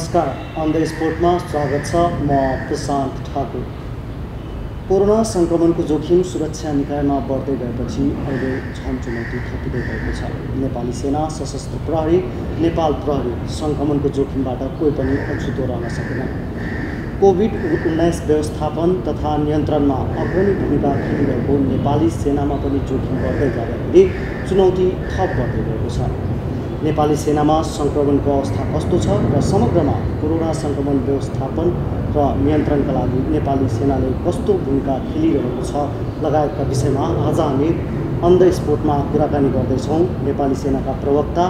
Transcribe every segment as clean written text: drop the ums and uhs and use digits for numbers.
नमस्कार, on the स्पोर्टमा स्वागत छ। म प्रशान्त ठाकुर। कोरोना सङ्क्रमणको जोखिम सुरक्षा निकायमा बढ्दै गएपछि अहिले झन चुनौती थपिँदै गएको छ। नेपाली सेना, सशस्त्र प्रहरी, नेपाल प्रहरी सङ्क्रमणको जोखिमबाट कोही पनि अछुतो रहन सकेन। कोभिड-19 व्यवस्थापन तथा नियन्त्रणमा अग्रणी भूमिका खेलिरहेको नेपाली सेनामा पनि जोखिम बढ्दै जाँदाखेरि चुनौती थप बढ्दै गएको छ। नेपाली सेनामा सङ्क्रमणको अवस्था कस्तो छ र समग्रमा कोरोना सङ्क्रमण व्यवस्थापन र नियन्त्रणका लागि नेपाली सेनाले कस्तो भूमिका खेलिरहेको छ लगायतका विषयमा आज हामी अन द स्पोर्टमा कुराकानी गर्दैछौँ नेपाली सेनाका प्रवक्ता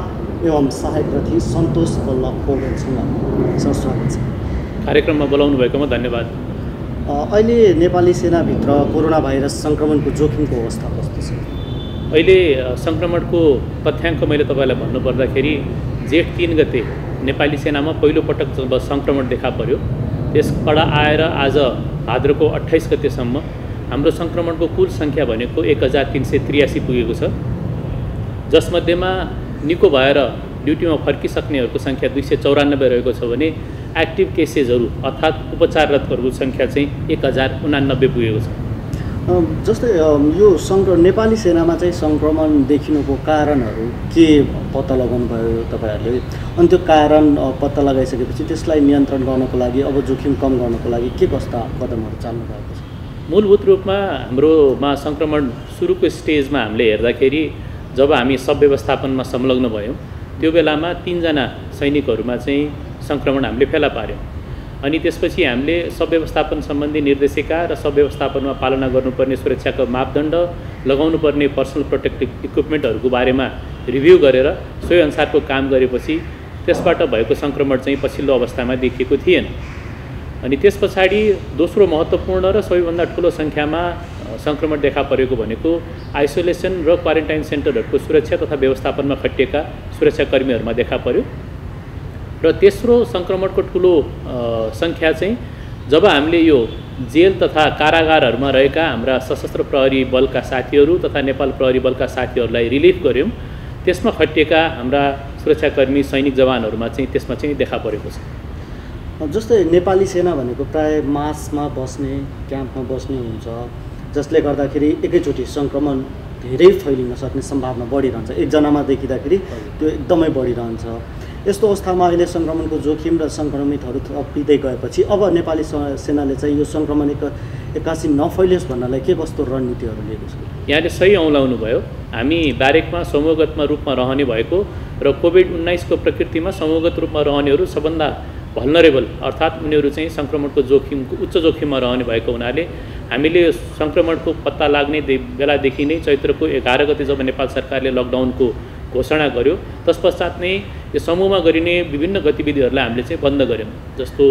एवं सहायक रथी सन्तोष बल्लभ पौडेलसँग। सर, स्वागत छ। कार्यक्रममा बोलाउनु भएकोमा धन्यवाद। अहिले नेपाली सेनाभित्र कोरोना भाइरस सङ्क्रमणको जोखिमको अवस्था कस्तो छ? अहिले सङ्क्रमणको तथ्याङ्क मैले तपाईँलाई भन्नुपर्दाखेरि जेठ 3 गते नेपाली सेनामा पहिलोपटक जब सङ्क्रमण देखा पर्यो त्यसबाट आएर आज भाद्रको 28 गतेसम्म हाम्रो सङ्क्रमणको कुल सङ्ख्या भनेको 1383 पुगेको छ, जसमध्येमा निको भएर ड्युटीमा फर्किसक्नेहरूको सङ्ख्या 294 रहेको छ भने एक्टिभ केसेसहरू अर्थात् उपचाररतहरूको सङ्ख्या चाहिँ 1089 पुगेको छ। जस्तै यो नेपाली सेनामा चाहिँ सङ्क्रमण देखिनुको कारणहरू के पत्ता लगाउनु भयो तपाईँहरूले? अनि त्यो कारण पत्ता लगाइसकेपछि त्यसलाई नियन्त्रण गर्नको लागि अब जोखिम कम गर्नको लागि के कस्ता कदमहरू चाल्नु भएको छ? मूलभूत रूपमा हाम्रोमा सङ्क्रमण सुरुको स्टेजमा हामीले हेर्दाखेरि जब हामी सब व्यवस्थापनमा संलग्न भयौँ त्यो बेलामा 3 जना सैनिकहरूमा चाहिँ सङ्क्रमण हामीले फेला पार्यौँ। अनि त्यसपछि हामीले सब व्यवस्थापन सम्बन्धी निर्देशिका र सब व्यवस्थापनमा पालना गर्नुपर्ने सुरक्षाको मापदण्ड, लगाउनुपर्ने पर्सनल प्रोटेक्टिभ इक्विपमेन्टहरूको बारेमा रिभ्यू गरेर सोही अनुसारको काम गरेपछि त्यसबाट भएको सङ्क्रमण चाहिँ पछिल्लो अवस्थामा देखिएको थिएन। अनि त्यस पछाडि दोस्रो महत्त्वपूर्ण र सबैभन्दा ठुलो सङ्ख्यामा सङ्क्रमण देखा परेको भनेको आइसोलेसन र क्वारेन्टाइन सेन्टरहरूको सुरक्षा तथा व्यवस्थापनमा खटिएका सुरक्षाकर्मीहरूमा देखा पर्यो। र तेस्रो सङ्क्रमणको ठुलो सङ्ख्या चाहिँ जब हामीले यो जेल तथा कारागारहरूमा रहेका हाम्रा सशस्त्र प्रहरी बलका साथीहरू तथा नेपाल प्रहरी बलका साथीहरूलाई रिलिफ गऱ्यौँ त्यसमा खटिएका हाम्रा सुरक्षाकर्मी सैनिक जवानहरूमा चाहिँ त्यसमा चाहिँ देखा परेको छ। जस्तै नेपाली सेना भनेको प्राय मासमा बस्ने, क्याम्पमा बस्ने हुन्छ, जसले गर्दाखेरि एकैचोटि सङ्क्रमण धेरै फैलिन सक्ने सम्भावना बढिरहन्छ। एकजनामा देखिँदाखेरि त्यो एकदमै बढिरहन्छ। यस्तो अवस्थामा अहिले सङ्क्रमणको जोखिम र सङ्क्रमितहरू थपिँदै गएपछि अब नेपाली सेनाले चाहिँ यो सङ्क्रमण एक्कासी नफैलियोस् भन्नलाई के कस्तो रणनीतिहरू लिएको छ? यहाँले सही औँलाउनु भयो। हामी ब्यारेकमा समूहगत रूपमा रहने भएको र कोभिड-19 को प्रकृतिमा समूहगत रूपमा रहनेहरू सबभन्दा भल्नरेबल अर्थात् उनीहरू चाहिँ सङ्क्रमणको जोखिमको उच्च जोखिममा रहने भएको हुनाले हामीले सङ्क्रमणको पत्ता लाग्ने बेलादेखि नै चैत्रको 11 गते जब नेपाल सरकारले लकडाउनको घोषणा गर्यो तत्पश्चात नै यो समूहमा गरिने विभिन्न गतिविधिहरूलाई हामीले चाहिँ बन्द गऱ्यौँ। जस्तो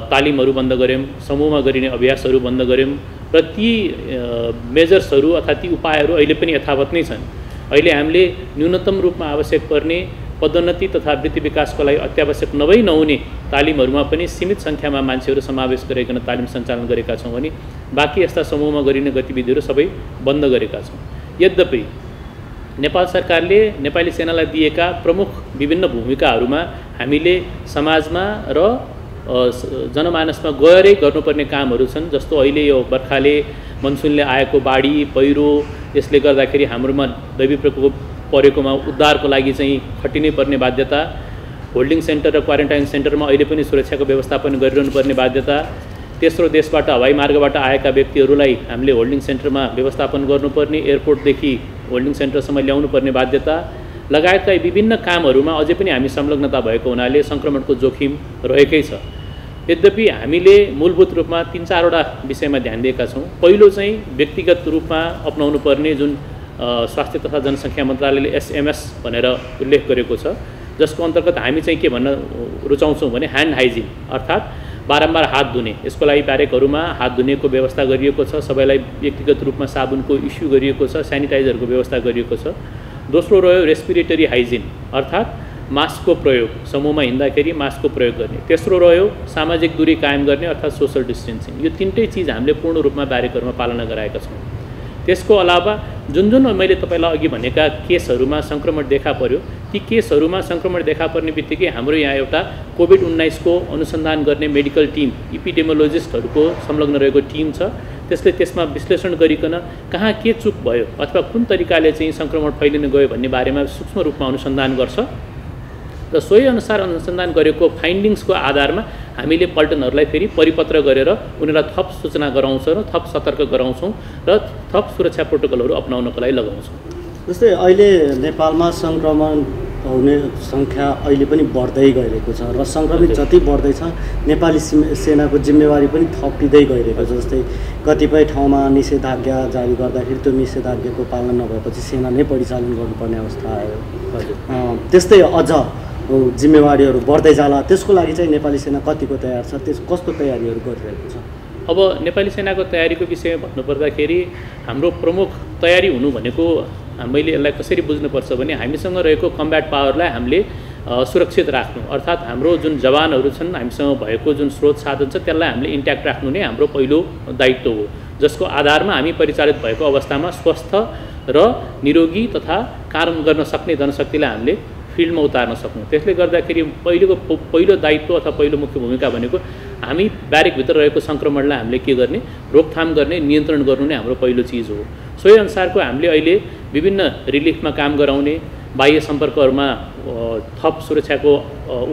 तालिमहरू बन्द गऱ्यौँ, समूहमा गरिने अभ्यासहरू बन्द गऱ्यौँ र ती मेजर्सहरू अर्थात् ती उपायहरू अहिले पनि यथावत नै छन्। अहिले हामीले न्यूनतम रूपमा आवश्यक पर्ने पदोन्नति तथा वृत्ति विकासको लागि अत्यावश्यक नहुने तालिमहरूमा पनि सीमित सङ्ख्यामा मान्छेहरू समावेश गरिकन तालिम सञ्चालन गरेका छौँ भने बाँकी यस्ता समूहमा गरिने गतिविधिहरू सबै बन्द गरेका छौँ। यद्यपि नेपाल सरकारले नेपाली सेनालाई दिएका प्रमुख विभिन्न भूमिकाहरूमा हामीले समाजमा र जनमानसमा गएरै गर्नुपर्ने कामहरू छन्। जस्तो अहिले यो बर्खाले मनसुनले आएको बाढी पहिरो यसले गर्दाखेरि हाम्रोमा दैवी प्रकोप परेकोमा उद्धारको लागि चाहिँ खटिनै पर्ने बाध्यता, होल्डिङ सेन्टर र क्वारेन्टाइन सेन्टरमा अहिले पनि सुरक्षाको व्यवस्थापन गरिरहनु पर्ने बाध्यता, तेस्रो देशबाट हवाई मार्गबाट आएका व्यक्तिहरूलाई हामीले होल्डिङ सेन्टरमा व्यवस्थापन गर्नुपर्ने, एयरपोर्टदेखि होल्डिङ सेन्टरसम्म ल्याउनु पर्ने बाध्यता लगायतका विभिन्न कामहरूमा अझै पनि हामी संलग्नता भएको हुनाले सङ्क्रमणको जोखिम रहेकै छ। यद्यपि हामीले मूलभूत रूपमा 3-4 वटा विषयमा ध्यान दिएका छौँ। पहिलो चाहिँ व्यक्तिगत रूपमा अपनाउनु पर्ने जुन स्वास्थ्य तथा जनसङ्ख्या मन्त्रालयले SMS भनेर उल्लेख गरेको छ, जसको अन्तर्गत हामी चाहिँ के भन्न रुचाउँछौँ भने ह्यान्ड हाइजिन अर्थात् बारम्बार हात धुने। यसको लागि ब्यारेकहरूमा हात धुनेको व्यवस्था गरिएको छ, सबैलाई व्यक्तिगत रूपमा साबुनको इस्यु गरिएको छ, सेनिटाइजरको व्यवस्था गरिएको छ। दोस्रो रह्यो रेस्पिरेटरी हाइजिन अर्थात् मास्कको प्रयोग, समूहमा हिँड्दाखेरि मास्कको प्रयोग गर्ने। तेस्रो रह्यो सामाजिक दूरी कायम गर्ने अर्थात् सोसल डिस्टेन्सिङ। यो तिनटै चिज हामीले पूर्ण रूपमा ब्यारेकहरूमा पालना गराएका छौँ। त्यसको अलावा जुन मैले तपाईँलाई अघि भनेका केसहरूमा सङ्क्रमण देखा पर्यो ती केसहरूमा सङ्क्रमण देखा पर्ने बित्तिकै हाम्रो यहाँ एउटा कोभिड-19 को अनुसन्धान गर्ने मेडिकल टिम इपिडेमोलोजिस्टहरूको संलग्न रहेको टिम छ। त्यसले त्यसमा विश्लेषण गरिकन कहाँ के चुक भयो अथवा कुन तरिकाले चाहिँ सङ्क्रमण फैलिन गयो भन्ने बारेमा सूक्ष्म रूपमा अनुसन्धान गर्छ र सोही अनुसार अनुसन्धान गरेको फाइन्डिङ्सको आधारमा हामीले पल्टनहरूलाई फेरि परिपत्र गरेर उनीहरूलाई थप सूचना गराउँछौँ र थप सतर्क गराउँछौँ र थप सुरक्षा प्रोटोकलहरू अपनाउनको लागि लगाउँछौँ। जस्तै अहिले नेपालमा सङ्क्रमण हुने सङ्ख्या अहिले पनि बढ्दै गइरहेको छ र सङ्क्रमित जति बढ्दैछ नेपाली सेनाको जिम्मेवारी पनि थपिँदै गइरहेको छ। जस्तै कतिपय ठाउँमा निषेधाज्ञा जारी गर्दाखेरि त्यो निषेधाज्ञाको पालना नभएपछि सेना नै परिचालन गर्नुपर्ने अवस्था आयो। त्यस्तै अझ जिम्मेवारीहरू बढ्दै जाला, त्यसको लागि चाहिँ नेपाली सेना कतिको तयार छ, त्यस कस्तो तयारीहरू गरिरहेको छ? अब नेपाली सेनाको तयारीको विषयमा भन्नुपर्दाखेरि हाम्रो प्रमुख तयारी हुनु भनेको मैले यसलाई कसरी बुझ्नुपर्छ भने हामीसँग रहेको कम्ब्याट पावरलाई हामीले सुरक्षित राख्नु, अर्थात् हाम्रो जुन जवानहरू छन् हामीसँग भएको जुन स्रोत साधन छ त्यसलाई हामीले इन्ट्याक्ट राख्नु नै हाम्रो पहिलो दायित्व हो, जसको आधारमा हामी परिचालित भएको अवस्थामा स्वस्थ र निरोगी तथा काम गर्न सक्ने जनशक्तिलाई हामीले फिल्डमा उतार्न सक्नु। त्यसले गर्दाखेरि पहिलो दायित्व अथवा पहिलो मुख्य भूमिका भनेको हामी ब्यारेकभित्र रहेको सङ्क्रमणलाई हामीले के गर्ने, रोकथाम गर्ने, नियन्त्रण गर्नु नै हाम्रो पहिलो चिज हो। सोही अनुसारको हामीले अहिले विभिन्न रिलिफमा काम गराउने, बाह्य सम्पर्कहरूमा थप सुरक्षाको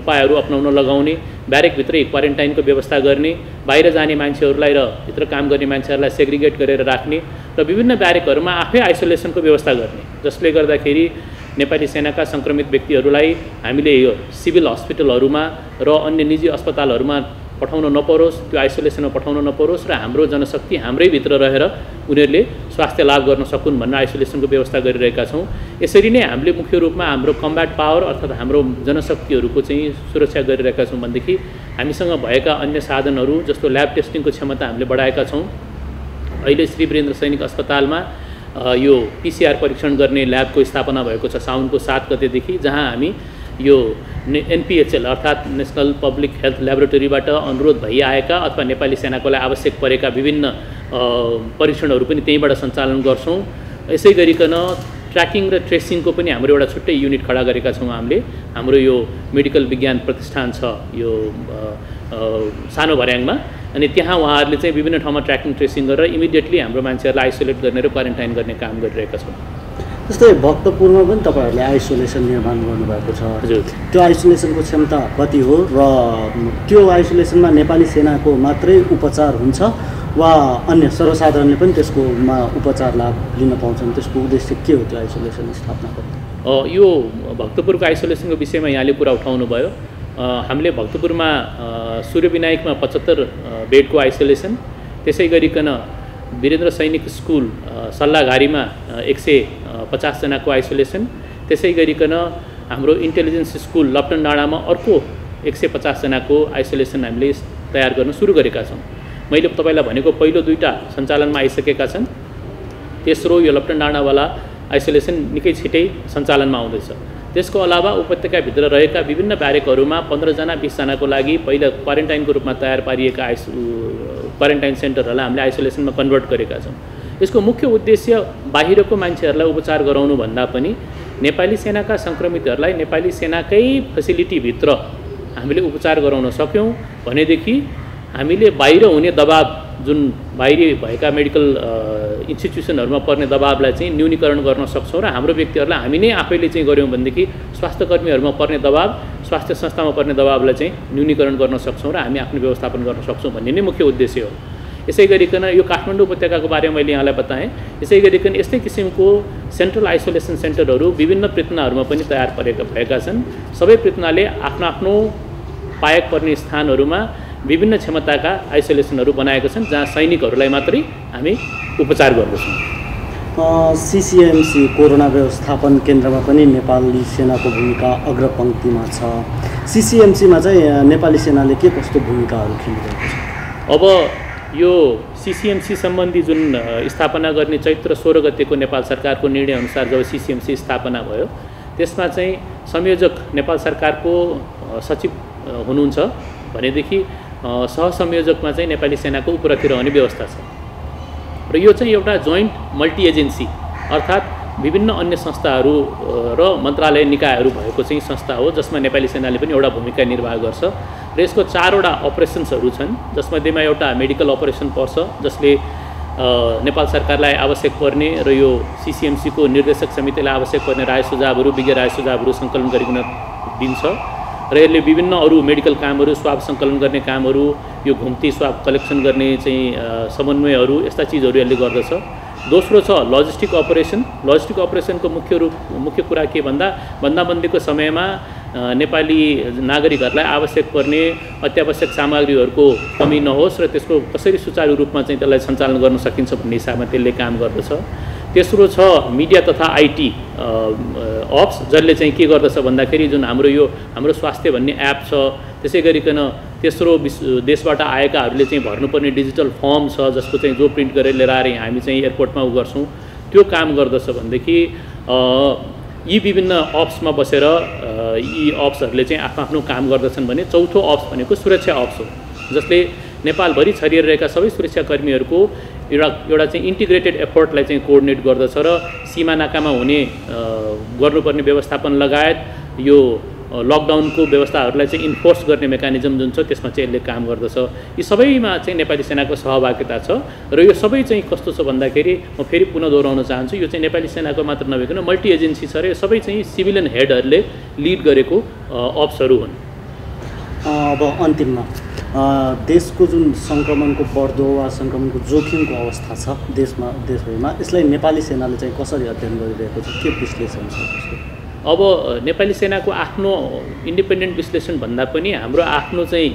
उपायहरू अपनाउन लगाउने, ब्यारेकभित्रै क्वारेन्टाइनको व्यवस्था गर्ने, बाहिर जाने मान्छेहरूलाई र भित्र काम गर्ने मान्छेहरूलाई सेग्रिगेट गरेर राख्ने र विभिन्न ब्यारेकहरूमा आफै आइसोलेसनको व्यवस्था गर्ने, जसले गर्दाखेरि नेपाली सेनाका सङ्क्रमित व्यक्तिहरूलाई हामीले यो सिभिल हस्पिटलहरूमा र अन्य निजी अस्पतालहरूमा पठाउन नपरोस्, त्यो आइसोलेसनमा पठाउन नपरोस् र हाम्रो जनशक्ति हाम्रै भित्र रहेर उनीहरूले स्वास्थ्य लाभ गर्न सकुन् भनेर आइसोलेसनको व्यवस्था गरिरहेका छौँ। यसरी नै हामीले मुख्य रूपमा हाम्रो कम्ब्याट पावर अर्थात् हाम्रो जनशक्तिहरूको चाहिँ सुरक्षा गरिरहेका छौँ। भनेदेखि हामीसँग भएका अन्य साधनहरू जस्तो ल्याब टेस्टिङको क्षमता हामीले बढाएका छौँ। अहिले श्री वीरेन्द्र सैनिक अस्पतालमा यो PCR परीक्षण गर्ने ल्याबको स्थापना भएको छ साउनको 7 गतेदेखि, जहाँ हामी यो NPHL अर्थात् नेसनल पब्लिक हेल्थ ल्याबोरेटरीबाट अनुरोध भइआएका अथवा नेपाली सेनाको लागि आवश्यक परेका विभिन्न परीक्षणहरू पनि त्यहीँबाट सञ्चालन गर्छौँ। यसै गरिकन ट्र्याकिङ र ट्रेसिङको पनि हाम्रो एउटा छुट्टै युनिट खडा गरेका छौँ हामीले। हाम्रो यो मेडिकल विज्ञान प्रतिष्ठान छ यो सानो भर्याङमा, अनि त्यहाँ उहाँहरूले चाहिँ विभिन्न ठाउँमा ट्र्याकिङ ट्रेसिङ गरेर इमिडिएटली हाम्रो मान्छेहरूलाई आइसोलेट गर्ने र क्वारेन्टाइन गर्ने काम गरिरहेका छौँ। जस्तै भक्तपुरमा पनि तपाईँहरूले आइसोलेसन निर्माण गर्नुभएको छ। हजुर, त्यो आइसोलेसनको क्षमता कति हो र त्यो आइसोलेसनमा नेपाली सेनाको मात्रै उपचार हुन्छ वा अन्य सर्वसाधारणले पनि त्यसकोमा उपचार लाभ लिन पाउँछन्? त्यसको उद्देश्य के हो त्यो आइसोलेसन स्थापनाको? यो भक्तपुरको आइसोलेसनको विषयमा यहाँले कुरा उठाउनु भयो। हामीले भक्तपुरमा सूर्यविनायकमा 75 बेडको आइसोलेसन, त्यसै गरिकन वीरेन्द्र सैनिक स्कुल सल्लाघारीमा 150 जनाको आइसोलेसन, त्यसै गरिकन हाम्रो इन्टेलिजेन्स स्कुल लप्टन डाँडामा अर्को 150 जनाको आइसोलेसन हामीले तयार गर्न सुरु गरेका छौँ। मैले तपाईँलाई भनेको पहिलो 2टा सञ्चालनमा आइसकेका छन्, तेस्रो यो लप्टन डाँडावाला आइसोलेसन निकै छिटै सञ्चालनमा आउँदैछ। त्यसको अलावा उपत्यकाभित्र रहेका विभिन्न ब्यारेकहरूमा 15 जना 20 जनाको लागि पहिला क्वारेन्टाइनको रूपमा तयार पारिएका क्वारेन्टाइन सेन्टरहरूलाई हामीले आइसोलेसनमा कन्भर्ट गरेका छौँ। यसको मुख्य उद्देश्य बाहिरको मान्छेहरूलाई उपचार गराउनु भन्दा पनि नेपाली सेनाका सङ्क्रमितहरूलाई नेपाली सेनाकै फेसिलिटीभित्र हामीले उपचार गराउन सक्यौँ भनेदेखि हामीले बाहिर हुने दबाब, जुन बाहिरी भएका मेडिकल इन्स्टिट्युसनहरूमा पर्ने दबाबलाई चाहिँ न्यूनीकरण गर्न सक्छौँ र हाम्रो व्यक्तिहरूलाई हामी नै आफैले चाहिँ गऱ्यौँ भनेदेखि स्वास्थ्यकर्मीहरूमा पर्ने दबाब, स्वास्थ्य संस्थामा पर्ने दबाबलाई चाहिँ न्यूनीकरण गर्न सक्छौँ र हामी आफ्नो व्यवस्थापन गर्न सक्छौँ भन्ने नै मुख्य उद्देश्य हो। यसै गरिकन यो काठमाडौँ उपत्यकाको बारेमा मैले यहाँलाई बताएँ। यसै गरिकन यस्तै किसिमको सेन्ट्रल आइसोलेसन सेन्टरहरू विभिन्न पृथ्वीहरूमा पनि तयार भएका छन्। सबै पृथ्वीले आफ्नो आफ्नो पाएक पर्ने स्थानहरूमा विभिन्न क्षमताका आइसोलेसनहरू बनाएका छन्, जहाँ सैनिकहरूलाई मात्रै हामी उपचार गर्दछौँ। CCMC कोरोना व्यवस्थापन केन्द्रमा पनि नेपाली सेनाको भूमिका अग्रपङ्क्तिमा छ। CCMCमा चाहिँ नेपाली सेनाले के कस्तो भूमिकाहरू खेलिरहेको छ? अब यो CCMC सम्बन्धी जुन स्थापना गर्ने चैत्र 16 गतेको नेपाल सरकारको निर्णयअनुसार जब CCMC स्थापना भयो, त्यसमा चाहिँ संयोजक नेपाल सरकारको सचिव हुनुहुन्छ भनेदेखि सहसंयोजकमा चाहिँ नेपाली सेनाको उपरथी रहने व्यवस्था छ र यो चाहिँ एउटा जोइन्ट मल्टी एजेन्सी अर्थात् विभिन्न अन्य संस्थाहरू र मन्त्रालय निकायहरू भएको चाहिँ संस्था हो जसमा नेपाली सेनाले पनि एउटा भूमिका निर्वाह गर्छ र यसको 4वटा अपरेसन्सहरू छन् जसमध्येमा एउटा मेडिकल अपरेसन पर्छ जसले नेपाल सरकारलाई आवश्यक पर्ने र यो सीसीएमसी को निर्देशक समितिलाई आवश्यक पर्ने राय सुझावहरू विज्ञ राय सुझावहरू सङ्कलन गरिकन दिन्छ र यसले विभिन्न अरू मेडिकल कामहरू स्वाब सङ्कलन गर्ने कामहरू यो घुम्ती स्वाब कलेक्सन गर्ने चाहिँ समन्वयहरू यस्ता चिजहरू यसले गर्दछ। दोस्रो छ लजिस्टिक अपरेसनको मुख्य कुरा के भन्दा बन्दाबन्दीको समयमा नेपाली नागरिकहरूलाई आवश्यक पर्ने अत्यावश्यक सामग्रीहरूको कमी नहोस् र त्यसको कसरी सुचारू रूपमा चाहिँ त्यसलाई सञ्चालन गर्न सकिन्छ भन्ने हिसाबमा त्यसले काम गर्दछ। तेस्रो छ मिडिया तथा आइटी अप्स जसले चाहिँ के गर्दछ भन्दाखेरि जुन हाम्रो स्वास्थ्य भन्ने एप छ त्यसै गरिकन तेस्रो देशबाट आएकाहरूले चाहिँ भर्नुपर्ने डिजिटल फर्म छ जसको चाहिँ जो प्रिन्ट गरेर लिएर आएर हामी चाहिँ एयरपोर्टमा गर्छौँ त्यो काम गर्दछ भनेदेखि यी विभिन्न अप्समा बसेर यी अप्सहरूले चाहिँ आफ्नो काम गर्दछन् भने चौथो अप्स भनेको सुरक्षा अप्स हो जसले नेपालभरि छरिएर सबै सुरक्षाकर्मीहरूको एउटा चाहिँ इन्टिग्रेटेड एफोर्टलाई चाहिँ कोअर्डिनेट गर्दछ र सीमा नाकामा हुने गर्नुपर्ने व्यवस्थापन लगायत यो लकडाउनको व्यवस्थाहरूलाई चाहिँ इन्फोर्स गर्ने मेकानिजम जुन छ त्यसमा चाहिँ यसले काम गर्दछ। यी सबैमा चाहिँ नेपाली सेनाको सहभागिता छ र यो सबै चाहिँ कस्तो छ भन्दाखेरि म फेरि पुनः दोहोऱ्याउन चाहन्छु यो चाहिँ नेपाली सेनाको मात्र नभइकन मल्टी एजेन्सी छ र यो सबै चाहिँ सिभिलियन हेडहरूले लिड गरेको अप्सहरू हुन्। अब अन्तिममा देशको जुन सङ्क्रमणको बढ्दो वा सङ्क्रमणको जोखिमको अवस्था छ देशभरिमा यसलाई नेपाली सेनाले चाहिँ कसरी अध्ययन गरिरहेको छ के विश्लेषण छ त्यसको? अब नेपाली सेनाको आफ्नो इन्डिपेन्डेन्ट विश्लेषण भन्दा पनि हाम्रो आफ्नो चाहिँ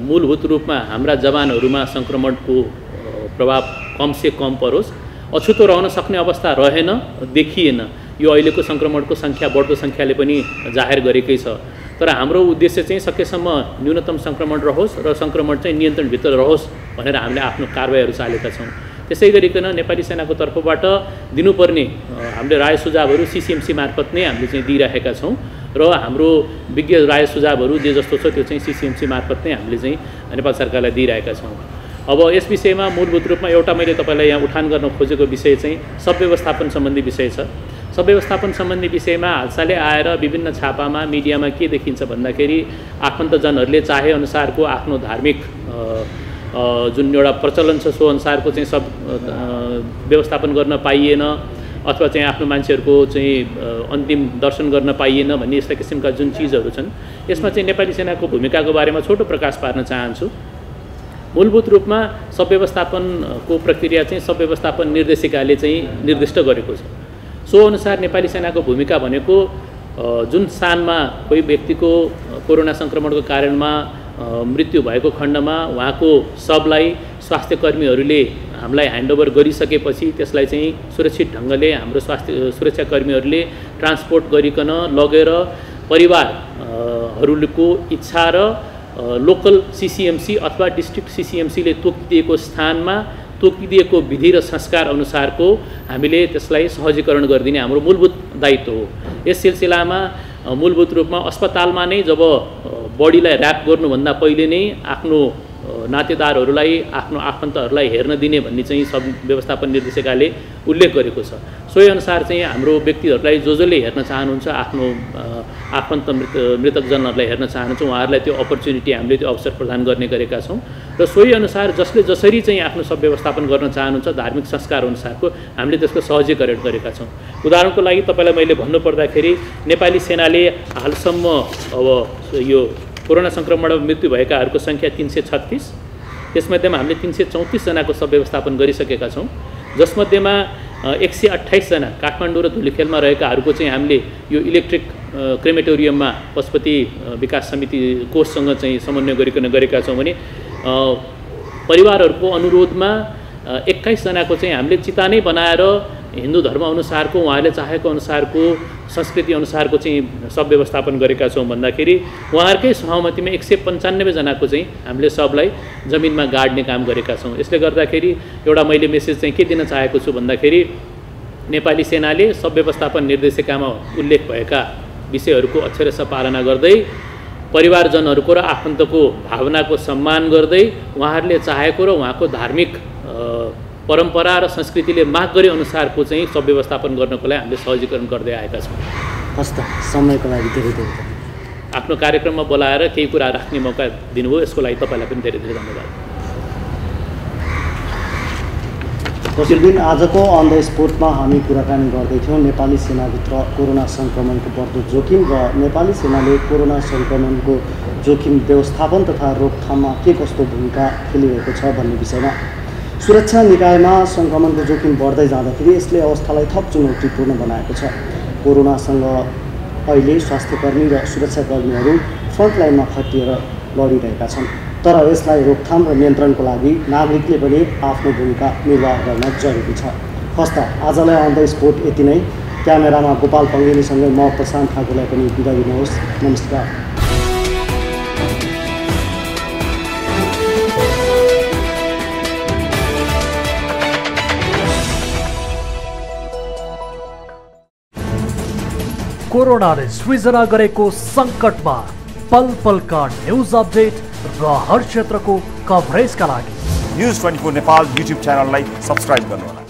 मूलभूत रूपमा हाम्रा जवानहरूमा सङ्क्रमणको प्रभाव कमसे कम परोस् अछुतो रहन सक्ने अवस्था रहेन देखिएन। यो अहिलेको सङ्क्रमणको सङ्ख्या बढ्दो सङ्ख्याले पनि जाहेर गरेकै छ तर हाम्रो उद्देश्य चाहिँ सकेसम्म न्यूनतम सङ्क्रमण रहोस् र सङ्क्रमण चाहिँ नियन्त्रणभित्र रहोस् भनेर हामीले आफ्नो कारबाहीहरू चालेका छौँ। त्यसै गरिकन नेपाली सेनाको तर्फबाट दिनुपर्ने हामीले राय सुझावहरू सीसीएमसी मार्फत नै हामीले चाहिँ दिइराखेका छौँ र हाम्रो विज्ञ राय सुझावहरू जे जस्तो छ त्यो चाहिँ सीसीएमसी मार्फत नै हामीले चाहिँ नेपाल सरकारलाई दिइरहेका छौँ। अब यस विषयमा मूलभूत रूपमा एउटा मैले तपाईँलाई यहाँ उठान गर्न खोजेको विषय चाहिँ सब व्यवस्थापन सम्बन्धी विषय छ। सब व्यवस्थापन सम्बन्धी विषयमा हालसालै आएर विभिन्न छापामा मिडियामा के देखिन्छ भन्दाखेरि आफन्तजनहरूले चाहे अनुसारको आफ्नो धार्मिक जुन एउटा प्रचलन छ सो अनुसारको चाहिँ सब व्यवस्थापन गर्न पाइएन अथवा चाहिँ आफ्नो मान्छेहरूको चाहिँ अन्तिम दर्शन गर्न पाइएन भन्ने यस्ता किसिमका जुन चिजहरू छन् यसमा चाहिँ नेपाली सेनाको भूमिकाको बारेमा छोटो प्रकाश पार्न चाहन्छु। मूलभूत रूपमा सब व्यवस्थापनको प्रक्रिया चाहिँ सब व्यवस्थापन निर्देशिकाले चाहिँ निर्दिष्ट गरेको छ। सो अनुसार नेपाली सेनाको भूमिका भनेको जुन स्थानमा कोही व्यक्तिको कोरोना सङ्क्रमणको कारणमा मृत्यु भएको खण्डमा उहाँको शवलाई स्वास्थ्य कर्मीहरूले हामीलाई ह्यान्डओभर गरिसकेपछि त्यसलाई चाहिँ सुरक्षित ढङ्गले हाम्रो सुरक्षाकर्मीहरूले ट्रान्सपोर्ट गरिकन लगेर परिवारहरूको इच्छा र लोकल सीसीएमसी अथवा डिस्ट्रिक्ट सीसीएमसीले तोकिदिएको स्थानमा तोकिदिएको विधि र संस्कार अनुसारको हामीले त्यसलाई सहजीकरण गरिदिने हाम्रो मूलभूत दायित्व हो। यस सिलसिलामा मूलभूत रूपमा अस्पतालमा नै जब बडीलाई र्याप गर्नुभन्दा पहिले नै आफ्नो नातेदारहरूलाई आफ्नो आफन्तहरूलाई हेर्न दिने भन्ने चाहिँ सब व्यवस्थापन निर्देशिकाले उल्लेख गरेको छ। सोही अनुसार चाहिँ हाम्रो व्यक्तिहरूलाई जसले हेर्न चाहनुहुन्छ आफ्नो आफन्त मृतकजनहरूलाई हेर्न चाहनुहुन्छ उहाँहरूलाई त्यो अपर्च्युनिटी हामीले त्यो अवसर प्रदान गर्ने गरेका छौँ र सोही अनुसार जसले जसरी चाहिँ आफ्नो सब व्यवस्थापन गर्न चाहनुहुन्छ धार्मिक संस्कार अनुसारको हामीले त्यसको सहजीकरण गरेका छौँ। उदाहरणको लागि तपाईँलाई मैले भन्नुपर्दाखेरि नेपाली सेनाले हालसम्म अब यो कोरोना सङ्क्रमणमा मृत्यु भएकाहरूको सङ्ख्या 336 त्यसमध्येमा हामीले 334 जनाको सब व्यवस्थापन गरिसकेका छौँ जसमध्येमा 128 जना काठमाडौँ र धुलीखेलमा रहेकाहरूको चाहिँ हामीले यो इलेक्ट्रिक क्रेमेटोरियममा पशुपति विकास समिति कोषसँग चाहिँ समन्वय गरिकन गरेका छौँ भने परिवारहरूको अनुरोधमा 21 जनाको चाहिँ हामीले चिता नै बनाएर हिन्दू धर्म अनुसारको उहाँहरूले चाहेको अनुसारको संस्कृति अनुसारको चाहिँ सब व्यवस्थापन गरेका छौँ भन्दाखेरि उहाँहरूकै सहमतिमा 195 जनाको चाहिँ हामीले सबलाई जमिनमा गाड्ने काम गरेका छौँ। यसले गर्दाखेरि एउटा मैले मेसेज चाहिँ के दिन चाहेको छु भन्दाखेरि नेपाली सेनाले सब व्यवस्थापन निर्देशिकामा उल्लेख भएका विषयहरूको अक्षरशः पालना गर्दै परिवारजनहरूको र आफन्तको भावनाको सम्मान गर्दै उहाँहरूले चाहेको र उहाँको धार्मिक परम्परा र संस्कृतिले माग गरे अनुसारको चाहिँ सब व्यवस्थापन गर्नको लागि हामीले सहजीकरण गर्दै आएका छौँ। हस्त समयको लागि धेरै धेरै आफ्नो कार्यक्रममा बोलाएर केही कुरा राख्ने मौका दिनुभयो, यसको लागि तपाईँलाई पनि धेरै धेरै धन्यवाद। दिन आजको अन द स्पोटमा हामी कुराकानी गर्दैथ्यौँ नेपाली सेनाभित्र कोरोना सङ्क्रमणको बढ्दो जोखिम र नेपाली सेनाले कोरोना सङ्क्रमणको जोखिम व्यवस्थापन तथा रोकथाममा के कस्तो भूमिका खेलिरहेको छ भन्ने विषयमा। सुरक्षा निकायमा सङ्क्रमणको जोखिम बढ्दै जाँदाखेरि यसले अवस्थालाई थप चुनौतीपूर्ण बनाएको छ। कोरोनासँग अहिले स्वास्थ्यकर्मी र सुरक्षाकर्मीहरू फ्रन्टलाइनमा खटिएर लडिरहेका छन्, तर यसलाई रोकथाम र नियन्त्रणको लागि नागरिकले पनि आफ्नो भूमिका निर्वाह गर्न जरुरी छ। हस्त आजलाई अन द स्पोट यति नै। क्यामेरामा गोपाल पङ्गेनीसँगै म प्रशान्त ठाकुरलाई पनि बिदा दिनुहोस्। नमस्कार। कोरोनाले सृजना गरेको सङ्कटमा पल पलका न्युज अपडेट र हर क्षेत्रको कभरेजका लागि न्युज 24 नेपाल युट्युब च्यानललाई सब्स्क्राइब गर्नुहोला।